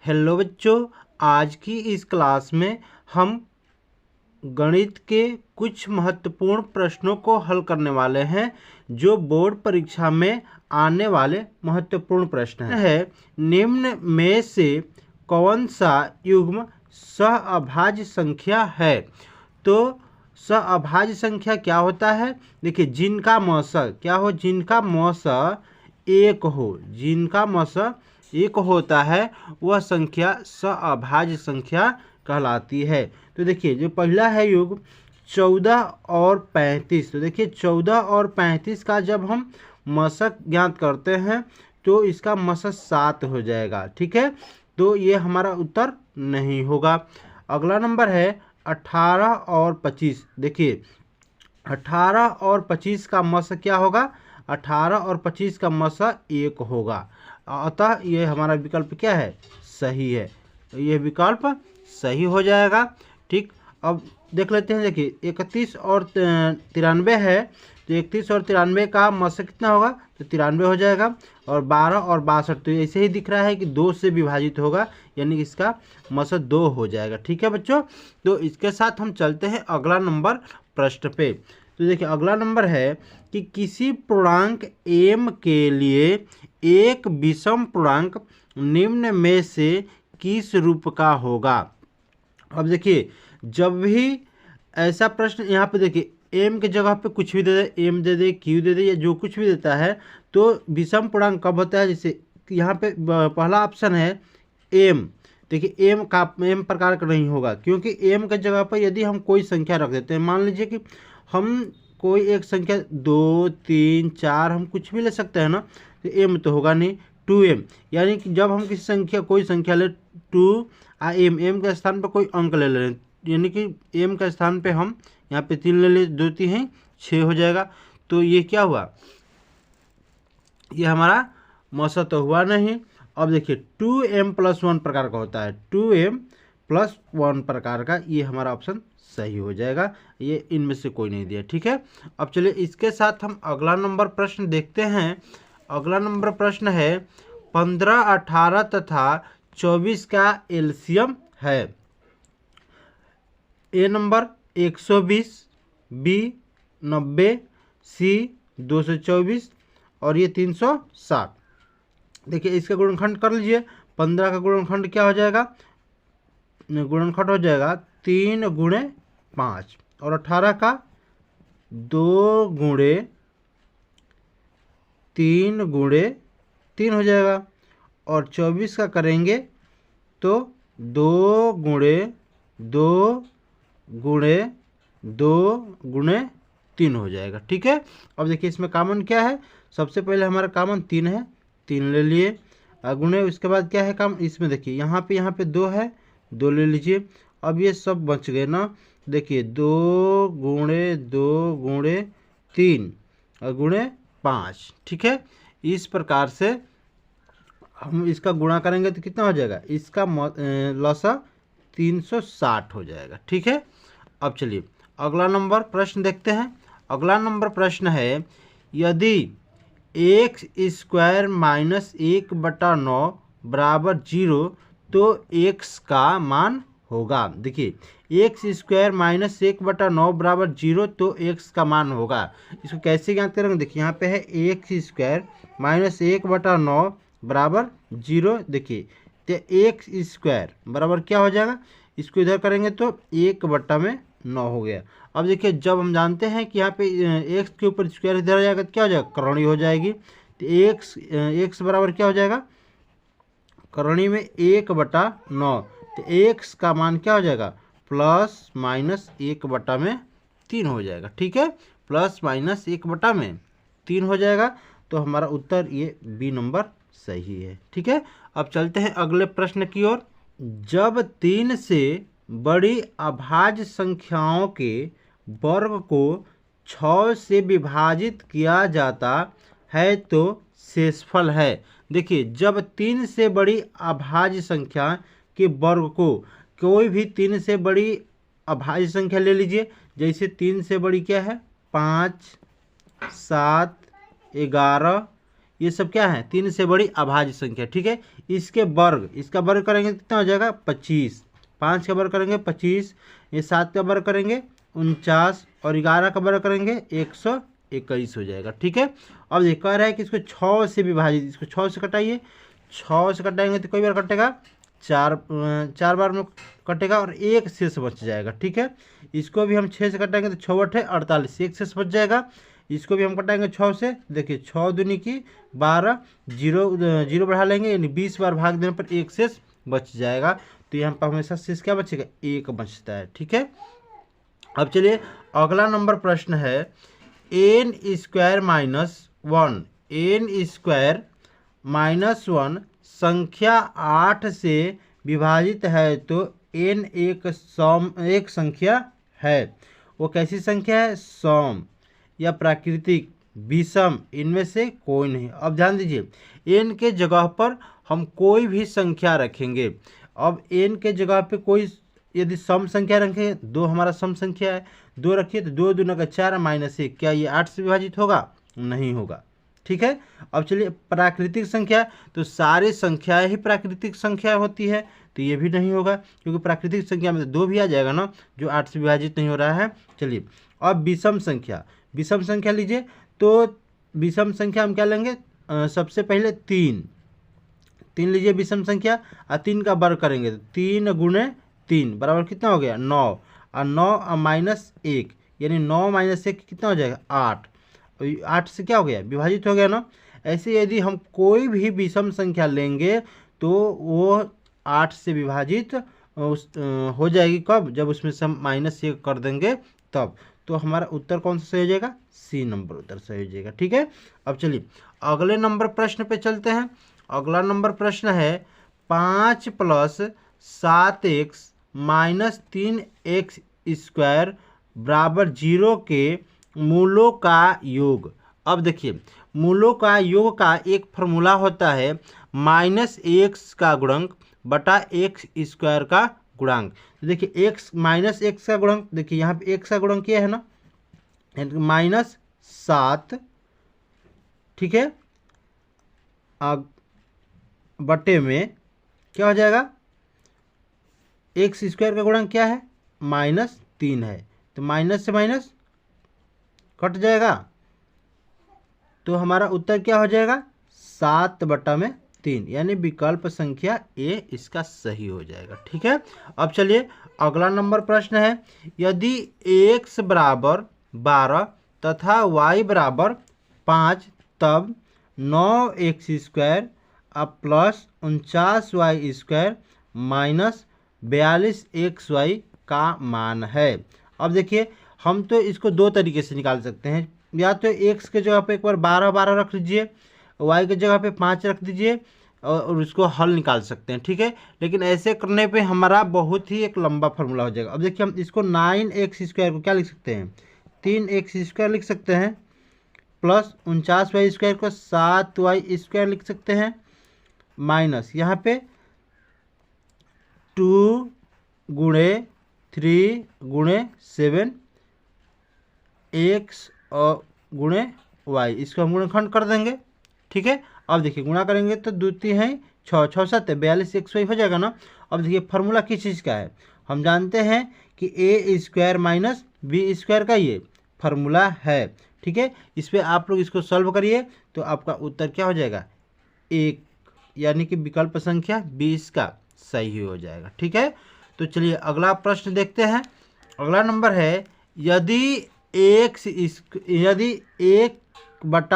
Hello बच्चों, आज की इस क्लास में हम गणित के कुछ महत्वपूर्ण प्रश्नों को हल करने वाले हैं जो बोर्ड परीक्षा में आने वाले महत्वपूर्ण प्रश्न है। निम्न में से कौन सा युग्म सहअभाज्य संख्या है? तो सहअभाज्य संख्या क्या होता है? देखिए, जिनका मौसा क्या हो, जिनका मौसा एक हो, जिनका मौसा एक होता है वह संख्या सहअभाज्य संख्या कहलाती है। तो देखिए, जो पहला है युग्म 14 और 35। तो देखिए, 14 और 35 का जब हम मशक ज्ञात करते हैं तो इसका मशक 7 हो जाएगा। ठीक है, तो ये हमारा उत्तर नहीं होगा। अगला नंबर है 18 और 25। देखिए, 18 और 25 का मशक क्या होगा? 18 और 25 का मशक 1 होगा। अतः ये हमारा विकल्प क्या है? सही है। तो ये विकल्प सही हो जाएगा। ठीक, अब देख लेते हैं। देखिए, 31 और 93 है, तो 31 और 93 का मशक कितना होगा? तो 93 हो जाएगा। और 12 और 62 तो ऐसे ही दिख रहा है कि 2 से विभाजित होगा, यानी इसका मशक 2 हो जाएगा। ठीक है बच्चों, तो इसके साथ हम चलते हैं अगला नंबर प्रश्न पे। तो देखिए, अगला नंबर है कि किसी पूर्णांक m के लिए एक विषम पूर्णांक निम्न में से किस रूप का होगा? अब देखिए, जब भी ऐसा प्रश्न यहाँ पे देखिए m के जगह पे कुछ भी दे दे, m दे दे, q दे दे, या जो कुछ भी देता है, तो विषम पूर्णांक कब होता है? जैसे यहाँ पे पहला ऑप्शन है m। देखिए, m प्रकार का नहीं होगा, क्योंकि m के जगह पर यदि हम कोई संख्या रख देते हैं, मान लीजिए कि हम कोई एक संख्या 2, 3, 4 हम कुछ भी ले सकते हैं ना, तो m तो होगा नहीं। 2m, यानी कि जब हम किसी संख्या कोई संख्या ले 2 m के स्थान पर कोई अंक ले लें, यानी कि m के स्थान पे हम यहाँ पे 3 ले लें, 2 3 हैं 6 हो जाएगा। तो ये क्या हुआ? ये हमारा मौसा तो हुआ नहीं। अब देखिए, 2m+1 प्रकार का होता है, 2m+1 प्रकार का, ये हमारा ऑप्शन सही हो जाएगा। ये इनमें से कोई नहीं दिया। ठीक है, अब चलिए इसके साथ हम अगला नंबर प्रश्न देखते हैं। अगला नंबर प्रश्न है 15, 18 तथा 24 का एलसीएम है। ए नंबर 120, बी 90, सी 224 और ये 360। देखिए, इसका गुणनखंड कर लीजिए। 15 का गुणनखंड क्या हो जाएगा? गुणनखंड हो जाएगा 3 × 5, और 18 का 2 × 3 × 3 हो जाएगा। और 24 का करेंगे तो 2 × 2 × 2 × 3 हो जाएगा। ठीक है, अब देखिए इसमें कॉमन क्या है? सबसे पहले हमारा कॉमन 3 है, 3 ले लिए। गुणे उसके बाद क्या है काम? इसमें देखिए यहाँ पे 2 है, 2 ले लीजिए। अब ये सब बच गए ना। देखिए, 2 × 2 × 3 और × 5। ठीक है, इस प्रकार से हम इसका गुणा करेंगे तो कितना हो जाएगा? इसका लसा 360 हो जाएगा। ठीक है, अब चलिए अगला नंबर प्रश्न देखते हैं। अगला नंबर प्रश्न है, यदि x² - 1/9 बराबर 0 तो x का मान होगा। देखिए, x² - 1/9 बराबर 0 तो x का मान होगा। इसको कैसे ज्ञात करेंगे? देखिए, यहाँ पे है x² - 1/9 बराबर 0। देखिए, तो x² बराबर क्या हो जाएगा? इसको इधर करेंगे तो 1/9 हो गया। अब देखिए, जब हम जानते हैं कि यहाँ पे x के ऊपर स्क्वायर इधर आ जाएगा तो क्या हो जाएगा? करोड़ी हो जाएगी। तो x बराबर क्या हो जाएगा? करोड़ी में 1/9। तो x का मान क्या हो जाएगा? ±1/3 हो जाएगा। ठीक है, ±1/3 हो जाएगा। तो हमारा उत्तर ये बी नंबर सही है। ठीक है, अब चलते हैं अगले प्रश्न की ओर। जब 3 से बड़ी अभाज्य संख्याओं के वर्ग को 6 से विभाजित किया जाता है तो शेषफल है। देखिए, जब 3 से बड़ी अभाज्य संख्या के वर्ग को, कोई भी 3 से बड़ी अभाज्य संख्या ले लीजिए। जैसे 3 से बड़ी क्या है? 5, 7, 11, ये सब क्या है? 3 से बड़ी अभाज्य संख्या। ठीक है, इसके वर्ग, इसका वर्ग करेंगे तो कितना हो जाएगा 25, 5 का वर्ग करेंगे 25, ये 7 का वर्ग करेंगे 49 और 11 का वर्ग करेंगे 121 हो जाएगा। ठीक है, अब ये कह रहा है कि इसको 6 से विभाजित, इसको 6 से कटाइए, 6 से कटाएंगे तो कई बार कटेगा, चार बार में कटेगा और एक शेष बच जाएगा। ठीक है, इसको भी हम 6 से कटाएंगे तो 6 बटे 48, एक शेष बच जाएगा। इसको भी हम कटाएंगे 6 से, देखिए 6 दूनी की 12, जीरो बढ़ा लेंगे यानी 20 बार भाग देने पर एक शेष बच जाएगा। तो यहाँ पर हमेशा शेष क्या बचेगा, एक बचता है। ठीक है, अब चलिए अगला नंबर प्रश्न है n square minus 1, n square minus 1 संख्या 8 से विभाजित है तो n एक संख्या है, वो कैसी संख्या है, सम या प्राकृतिक, विषम, इनमें से कोई नहीं। अब ध्यान दीजिए n के जगह पर हम कोई भी संख्या रखेंगे। अब n के जगह पे कोई यदि सम संख्या रखेंगे, 2 हमारा सम संख्या है, 2 रखिए तो 2 दूना का 4 माइनस 1, क्या ये 8 से विभाजित होगा, नहीं होगा। ठीक है, अब चलिए प्राकृतिक संख्या, तो सारी संख्याएं ही प्राकृतिक संख्या होती है, तो ये भी नहीं होगा क्योंकि प्राकृतिक संख्या में तो 2 भी आ जाएगा ना, जो 8 से विभाजित नहीं हो रहा है। चलिए अब विषम संख्या, विषम संख्या लीजिए, तो विषम संख्या हम क्या लेंगे, सबसे पहले 3 लीजिए विषम संख्या, और 3 का वर्ग करेंगे तो 3 गुणे 3 बराबर कितना हो गया 9, और 9 माइनस 1 यानी 9 माइनस 1 कितना हो जाएगा 8, 8 से क्या हो गया विभाजित हो गया ना। ऐसे यदि हम कोई भी विषम संख्या लेंगे तो वो 8 से विभाजित हो जाएगी, कब, जब उसमें से हम -1 कर देंगे तब। तो हमारा उत्तर कौन सा सही हो जाएगा, सी नंबर उत्तर सही हो जाएगा। ठीक है, अब चलिए अगले नंबर प्रश्न पे चलते हैं। अगला नंबर प्रश्न है 5 + 7x माइनस 3x स्क्वायर बराबर 0 के मूलों का योग। अब देखिए मूलों का योग का एक फॉर्मूला होता है -x का गुणक बटा x स्क्वायर का गुणांक। तो देखिए x -x का गुणक, देखिए यहाँ पे x का गुणक क्या है ना, -7, ठीक है, बटे में क्या हो जाएगा, एक्स स्क्वायर का गुणक क्या है -3 है, तो माइनस से माइनस कट जाएगा, तो हमारा उत्तर क्या हो जाएगा 7/3, यानी विकल्प संख्या ए इसका सही हो जाएगा। ठीक है, अब चलिए अगला नंबर प्रश्न है, यदि x बराबर 12 तथा y बराबर 5 तब 9x स्क्वायर अब plus 49y square minus 42xy का मान है। अब देखिए हम तो इसको 2 तरीके से निकाल सकते हैं, या तो x के जगह पे एक बार 12 रख लीजिए, y के जगह पे 5 रख दीजिए और उसको हल निकाल सकते हैं। ठीक है, लेकिन ऐसे करने पे हमारा बहुत ही एक लंबा फार्मूला हो जाएगा। अब देखिए हम इसको 9x स्क्वायर को क्या लिख सकते हैं, 3x स्क्वायर लिख सकते हैं, प्लस 49y स्क्वायर को 7y स्क्वायर लिख सकते हैं, माइनस यहाँ पे 2 गुणे 3 गुणे 7 x और गुणे y, इसको हम गुणनखंड कर देंगे। ठीक है, अब देखिए गुणा करेंगे तो 2 3 है 6, 6 7 42xy हो जाएगा ना। अब देखिए फार्मूला किस चीज़ का है, हम जानते हैं कि a square minus B square का ये फार्मूला है। ठीक है, इस पर आप लोग इसको सॉल्व करिए तो आपका उत्तर क्या हो जाएगा 1, यानी कि विकल्प संख्या 20 का सही हो जाएगा। ठीक है, तो चलिए अगला प्रश्न देखते हैं। अगला नंबर है, यदि 1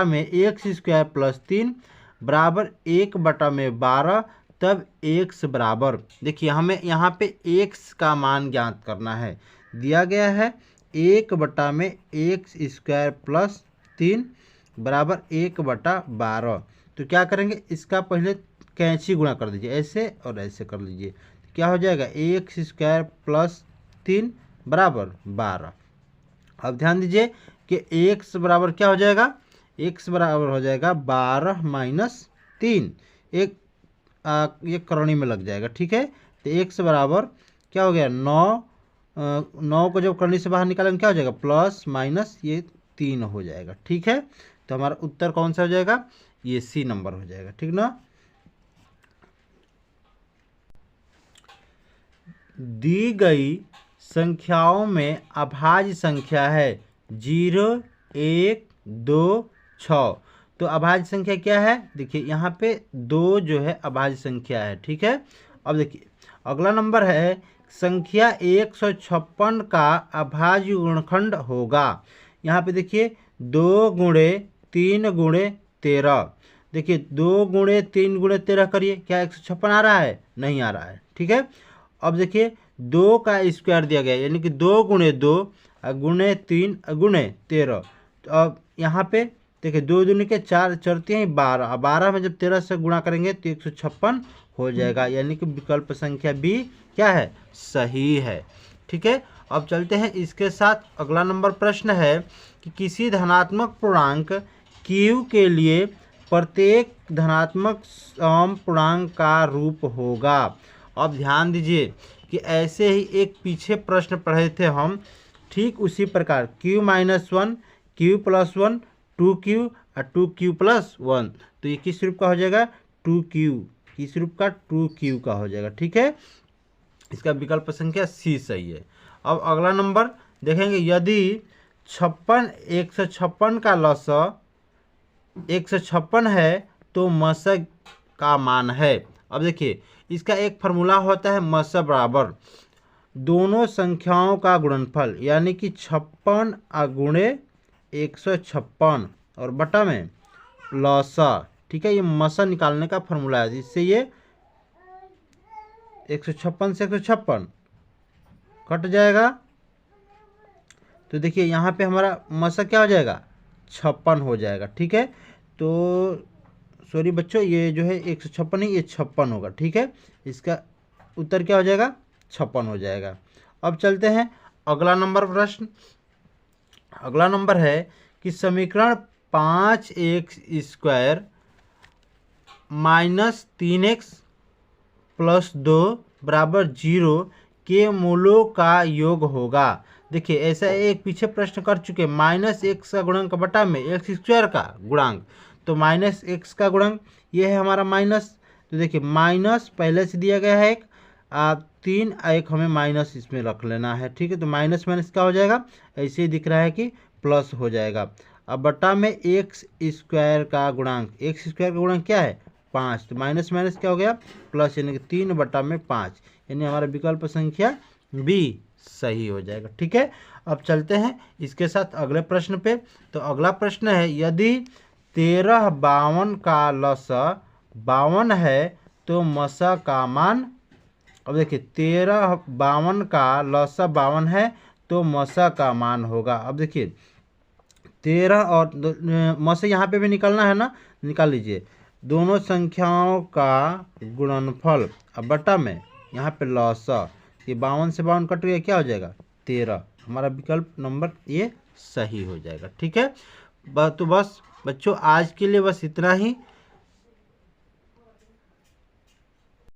में x स्क्वायर प्लस 3 बराबर 1/12 तब x बराबर, देखिए हमें यहाँ पे x का मान ज्ञात करना है, दिया गया है 1 में x स्क्वायर प्लस 3 बराबर 1/12। तो क्या करेंगे, इसका पहले कैंची गुणा कर दीजिए, ऐसे और ऐसे कर लीजिए, क्या हो जाएगा x स्क्वायर प्लस 3 बराबर 12। अब ध्यान दीजिए कि x बराबर क्या हो जाएगा, x बराबर हो जाएगा 12 माइनस 3, ये करणी में लग जाएगा। ठीक है, तो x बराबर क्या हो गया 9 को जब करणी से बाहर निकालेंगे क्या हो जाएगा प्लस माइनस ये 3 हो जाएगा। ठीक है, तो हमारा उत्तर कौन सा हो जाएगा, ये सी नंबर हो जाएगा। ठीक ना। दी गई संख्याओं में अभाज्य संख्या है 0, 1, 2, 6। तो अभाज्य संख्या क्या है? देखिए यहाँ पे 2 जो है अभाज्य संख्या है। ठीक है, अब देखिए अगला नंबर है संख्या 156 का अभाज्य गुणनखंड होगा। यहाँ पे देखिए 2 गुणे 3 गुणे 13। देखिए 2 गुणे 3 गुणे 13 करिए, क्या 156 आ रहा है? नहीं आ रहा है। ठीक है, अब देखिए 2 का स्क्वायर दिया गया यानी कि 2 गुणे 2 गुणे 3 गुणे 13। तो अब यहाँ पे देखिए 2 दूनी के 4 चढ़ती हैं 12, 12 में जब 13 से गुणा करेंगे तो 156 हो जाएगा, यानी कि विकल्प संख्या बी क्या है? सही है। ठीक है, अब चलते हैं इसके साथ अगला नंबर प्रश्न है कि किसी धनात्मक पूर्णांक q के लिए प्रत्येक धनात्मक सम पूर्णांक का रूप होगा। अब ध्यान दीजिए कि ऐसे ही एक पीछे प्रश्न पढ़े थे हम, ठीक उसी प्रकार q-1, q+1, 2q और 2q+1। तो ये किस रूप का हो जाएगा? 2q, किस रूप का? 2q का हो जाएगा। ठीक है, इसका विकल्प संख्या सी सही है। अब अगला नंबर देखेंगे, यदि 156 का लसाअ 156 है तो मसा का मान है। अब देखिए इसका एक फार्मूला होता है मसा बराबर दोनों संख्याओं का गुणनफल, यानी कि 56 गुणे 156 और बटा में लसाअ। ठीक है, ये मसा निकालने का फार्मूला है, जिससे ये 156 से 156 कट जाएगा। तो देखिए यहाँ पे हमारा मसा क्या हो जाएगा? 56 हो जाएगा। ठीक है, तो सॉरी बच्चों, ये जो है 156 नहीं, ये 56 होगा। ठीक है, इसका उत्तर क्या हो जाएगा? 56 हो जाएगा। अब चलते हैं अगला नंबर प्रश्न। अगला नंबर है कि समीकरण 5x² - 3x + 2 = 0 के मूलों का योग होगा। देखिए ऐसा एक पीछे प्रश्न कर चुके, -x का गुणांक बटा में x² का गुणांक, तो -x का गुणांक ये है हमारा माइनस। तो देखिए माइनस पहले से दिया गया है 3, एक हमें माइनस इसमें रख लेना है। ठीक है, तो माइनस माइनस क्या हो जाएगा? ऐसे ही दिख रहा है कि प्लस हो जाएगा। अब बटा में x² का गुणांक, x² का गुणांक क्या है? 5। तो माइनस माइनस क्या हो गया? प्लस, यानी कि 3/5, यानी हमारा विकल्प संख्या बी सही हो जाएगा। ठीक है, अब चलते हैं इसके साथ अगले प्रश्न पे। तो अगला प्रश्न है, यदि 1352 का लसाअ 52 है तो मसा का मान। अब देखिए 1352 का लसाअ 52 है तो मसा का मान होगा। अब देखिए 13 और मसा यहाँ पे भी निकालना है ना, निकाल लीजिए। दोनों संख्याओं का गुणनफल अब बटा में यहाँ पे लसाअ, ये 52 से 52 कट गया, क्या हो जाएगा? 13। हमारा विकल्प नंबर ये सही हो जाएगा। ठीक है, तो बस बच्चों आज के लिए बस इतना ही।